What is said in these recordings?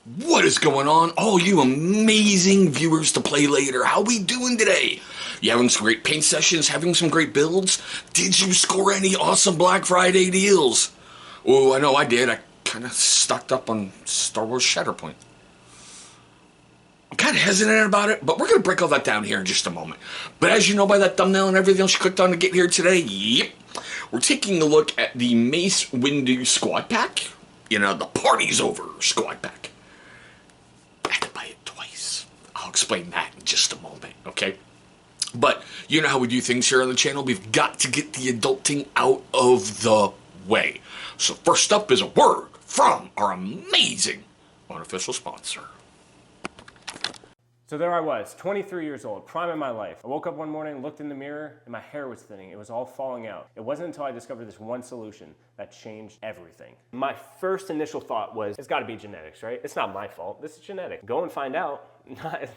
What is going on, all you amazing viewers to Play Later? How we doing today? You having some great paint sessions, having some great builds? Did you score any awesome Black Friday deals? Oh, I know I did. I kind of stocked up on Star Wars Shatterpoint. I'm kind of hesitant about it, but we're going to break all that down here in just a moment. But as you know by that thumbnail and everything else you clicked on to get here today, yep, we're taking a look at the Mace Windu Squad Pack. You know, the party's over Squad Pack. I had to buy it twice. I'll explain that in just a moment, okay? But you know how we do things here on the channel. We've got to get the adulting out of the way. So first up is a word from our amazing unofficial sponsor. So there I was, 23 years old, prime of my life. I woke up one morning, looked in the mirror, and my hair was thinning. It was all falling out. It wasn't until I discovered this one solution that changed everything. My first initial thought was, it's gotta be genetics, right? It's not my fault, this is genetic. Go and find out.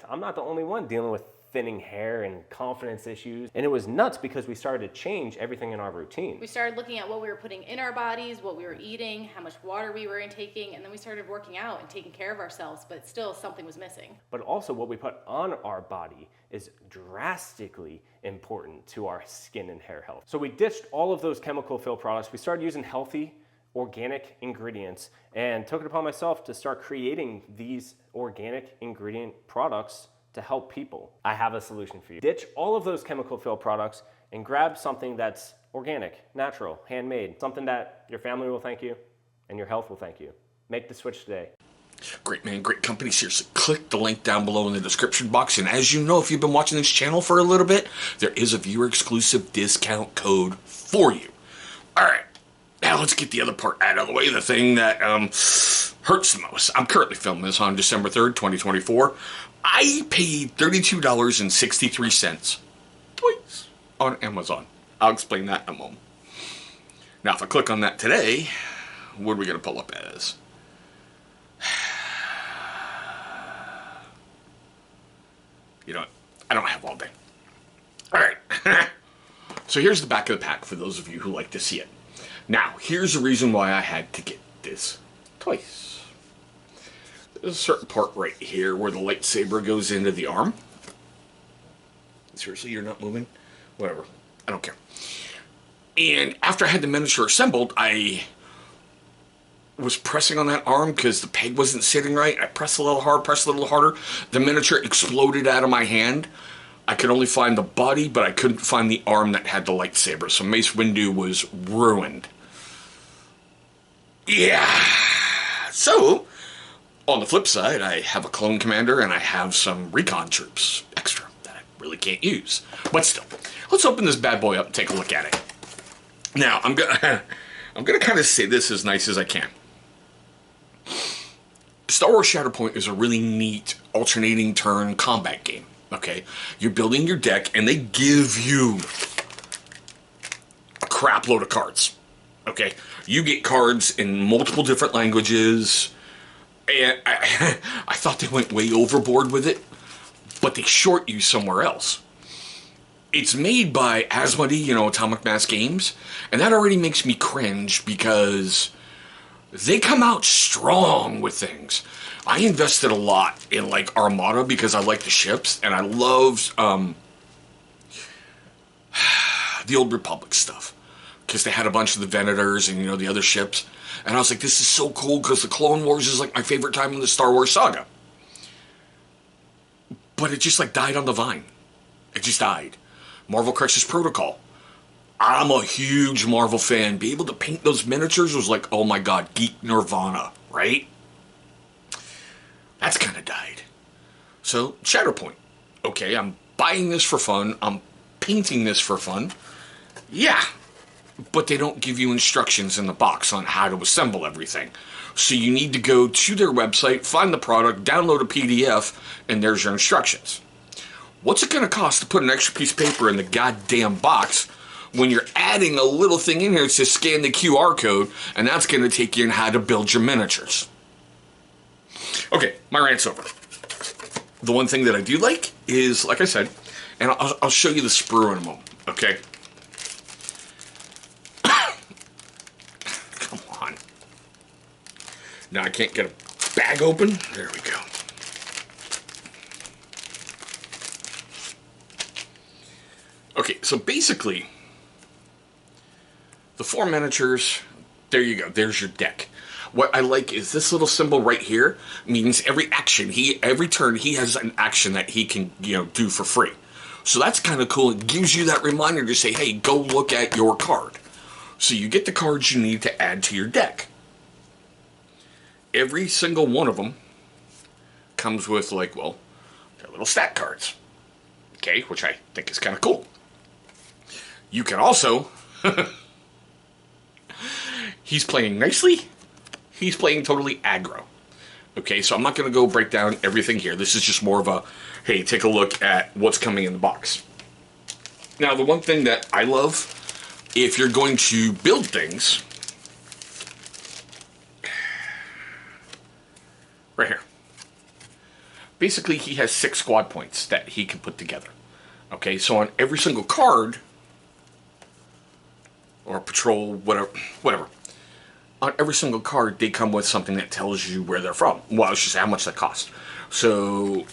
I'm not the only one dealing with thinning hair and confidence issues. And it was nuts because we started to change everything in our routine. We started looking at what we were putting in our bodies, what we were eating, how much water we were intaking, and then we started working out and taking care of ourselves, but still something was missing. But also what we put on our body is drastically important to our skin and hair health. So we ditched all of those chemical filled products. We started using healthy, organic ingredients and took it upon myself to start creating these organic ingredient products to help people. I have a solution for you. Ditch all of those chemical filled products and grab something that's organic, natural, handmade, something that your family will thank you and your health will thank you. Make the switch today. Great man, great company. Seriously, click the link down below in the description box. And as you know, if you've been watching this channel for a little bit, there is a viewer exclusive discount code for you. All right, now let's get the other part out of the way. The thing that hurts the most. I'm currently filming this on December 3rd, 2024. I paid $32.63 twice on Amazon. I'll explain that in a moment. Now, if I click on that today, what are we going to pull up as? You know what? I don't have all day. All right. So here's the back of the pack for those of you who like to see it. Now, here's the reason why I had to get this twice. There's a certain part right here where the lightsaber goes into the arm. Seriously, you're not moving? Whatever. I don't care. And after I had the miniature assembled, I was pressing on that arm because the peg wasn't sitting right. I pressed a little hard, pressed a little harder. The miniature exploded out of my hand. I could only find the body, but I couldn't find the arm that had the lightsaber. So Mace Windu was ruined. Yeah. So, on the flip side, I have a clone commander and I have some recon troops extra that I really can't use. But still, let's open this bad boy up and take a look at it. Now, I'm gonna kind of say this as nice as I can. Star Wars Shatterpoint is a really neat alternating turn combat game. Okay, you're building your deck and they give you a crap load of cards. Okay, you get cards in multiple different languages. And I thought they went way overboard with it, but they short you somewhere else. It's made by Asmodee, you know, Atomic Mass Games, and that already makes me cringe because they come out strong with things. I invested a lot in, like, Armada because I like the ships, and I loved the Old Republic stuff because they had a bunch of the Venators and, you know, the other ships. And I was like, this is so cool because the Clone Wars is like my favorite time in the Star Wars saga. But it just like died on the vine. It just died. Marvel Crisis Protocol. I'm a huge Marvel fan. Be able to paint those miniatures was like, oh my god, geek nirvana, right? That's kind of died. So, Shatterpoint. Okay, I'm buying this for fun. I'm painting this for fun. Yeah. But they don't give you instructions in the box on how to assemble everything. So you need to go to their website, find the product, download a PDF, and there's your instructions. What's it going to cost to put an extra piece of paper in the goddamn box when you're adding a little thing in here that says scan the QR code, and that's going to take you in how to build your miniatures? Okay, my rant's over. The one thing that I do like is, like I said, and I'll show you the sprue in a moment, okay? Now I can't get bag open. There we go. Okay, so basically, the 4 miniatures, there you go, there's your deck. What I like is this little symbol right here means every action, every turn, he has an action that he can, do for free. So that's kind of cool. It gives you that reminder to say, hey, go look at your card. So you get the cards you need to add to your deck. Every single one of them comes with, their little stat cards. Okay, which I think is kind of cool. You can also... He's playing nicely. He's playing totally aggro. Okay, so I'm not going to go break down everything here. This is just more of a, hey, take a look at what's coming in the box. Now, the one thing that I love, if you're going to build things... Right here. Basically, he has 6 squad points that he can put together. Okay, so on every single card... or patrol, whatever. On every single card, they come with something that tells you where they're from. Well, it's just how much that cost. So,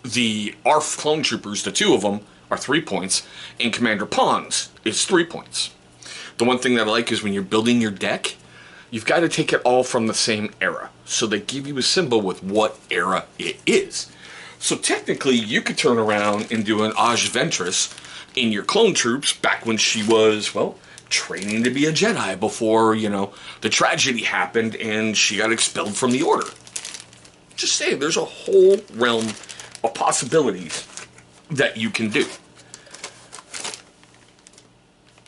the ARF clone troopers, the 2 of them, are 3 points, and Commander Pawns is 3 points. The one thing that I like is when you're building your deck, you've got to take it all from the same era. So they give you a symbol with what era it is. So technically, you could turn around and do an Aj Ventress in your clone troops back when she was, training to be a Jedi before, the tragedy happened and she got expelled from the Order. Just saying, there's a whole realm of possibilities that you can do.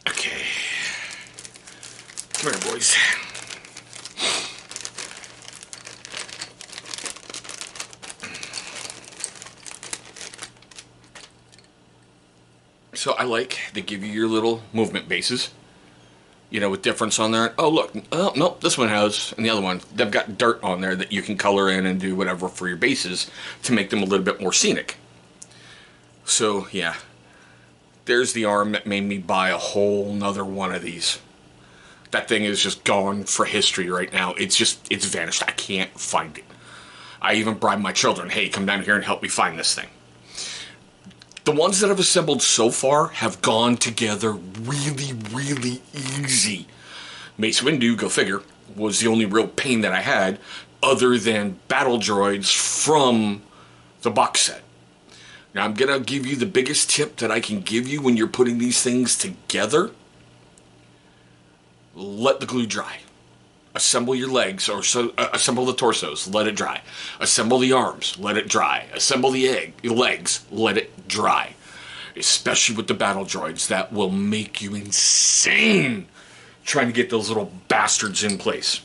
Okay. Come here, boys. So I like, they give you your little movement bases. With difference on there. Oh, look. Oh, nope, this one has, and the other one, they've got dirt on there that you can color in and do whatever for your bases to make them a little bit more scenic. So, yeah. There's the arm that made me buy a whole nother one of these. That thing is just gone for history right now. It's vanished. I can't find it. I even bribed my children, hey, come down here and help me find this thing. The ones that I've assembled so far have gone together really, really easy. Mace Windu, go figure, was the only real pain that I had, other than battle droids from the box set. Now, I'm going to give you the biggest tip that I can give you when you're putting these things together. Let the glue dry. Assemble your legs, or assemble the torsos, let it dry. Assemble the arms, let it dry. Assemble the legs, let it dry. Especially with the battle droids, that will make you insane trying to get those little bastards in place.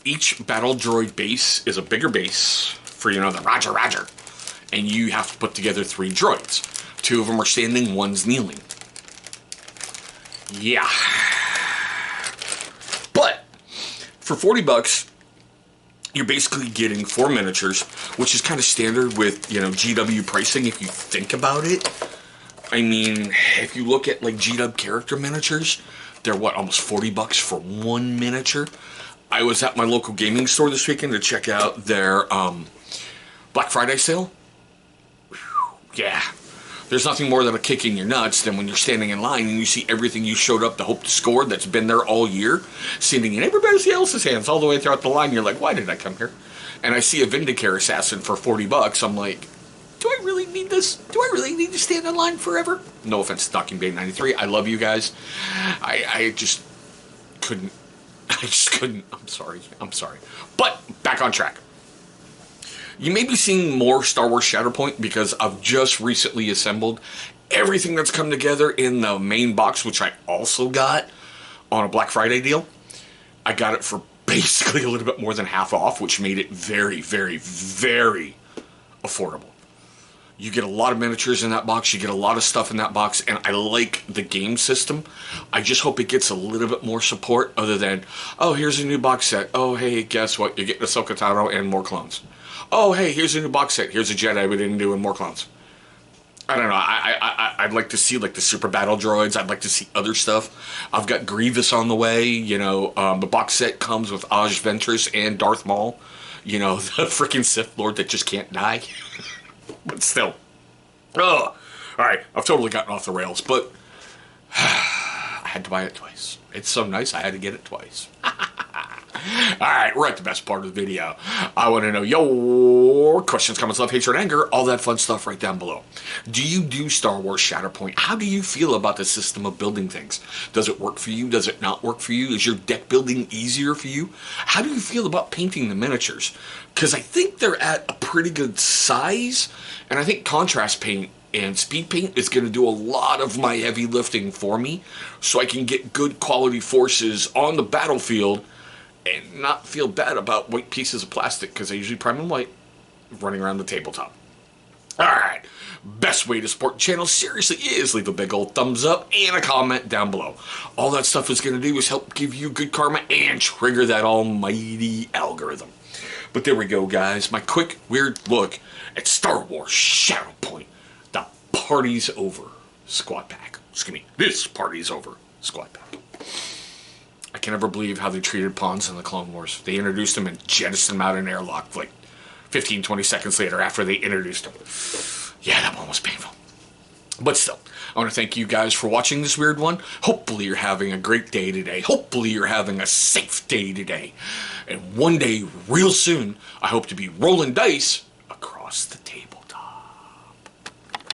Each battle droid base is a bigger base for, the Roger. And you have to put together 3 droids. 2 of them are standing, 1's kneeling. Yeah. But for $40, you're basically getting 4 miniatures, which is kind of standard with, GW pricing if you think about it. I mean, if you look at like GW character miniatures, they're almost $40 for 1 miniature. I was at my local gaming store this weekend to check out their Black Friday sale. Whew, yeah. There's nothing more than a kick in your nuts than when you're standing in line and you see everything you showed up to hope to score that's been there all year, sitting in everybody else's hands all the way throughout the line. You're like, why did I come here? And I see a Vindicare Assassin for $40. I'm like, do I really need this? Do I really need to stand in line forever? No offense to Docking Bay 93. I love you guys. I just couldn't. I'm sorry. But back on track. You may be seeing more Star Wars Shatterpoint because I've just recently assembled everything that's come together in the main box, which I also got on a Black Friday deal. I got it for basically a little bit more than half off, which made it very, very, very affordable. You get a lot of miniatures in that box, you get a lot of stuff in that box, and I like the game system. I just hope it gets a little bit more support other than, oh, here's a new box set. Oh, hey, guess what? You're getting Ahsoka Tano and more clones. Oh, hey, here's a new box set. Here's a Jedi we didn't do and more clones. I don't know. I'd like to see like the super battle droids. I'd like to see other stuff. I've got Grievous on the way. You know, the box set comes with Aj Ventress and Darth Maul. You know, the freaking Sith Lord that just can't die. But still. Oh, all right. I've totally gotten off the rails, but I had to buy it twice. It's so nice I had to get it twice. Alright, we're at the best part of the video. I want to know your questions, comments, love, hatred, anger, all that fun stuff right down below. Do you do Star Wars Shatterpoint? How do you feel about the system of building things? Does it work for you? Does it not work for you? Is your deck building easier for you? How do you feel about painting the miniatures? Because I think they're at a pretty good size, and I think contrast paint and speed paint is going to do a lot of my heavy lifting for me, so I can get good quality forces on the battlefield and not feel bad about white pieces of plastic, because I usually prime them white running around the tabletop. Alright, best way to support the channel seriously is leave a big old thumbs up and a comment down below. All that stuff is going to do is help give you good karma and trigger that almighty algorithm. But there we go, guys. My quick, weird look at Star Wars Shatterpoint. The party's over, squad pack. Excuse me, this party's over, squad pack. I can never believe how they treated pawns in the Clone Wars. They introduced them and jettisoned them out in airlock like 15, 20 seconds later after they introduced them. Yeah, that one was painful. But still, I want to thank you guys for watching this weird one. Hopefully you're having a great day today. Hopefully you're having a safe day today. And one day, real soon, I hope to be rolling dice across the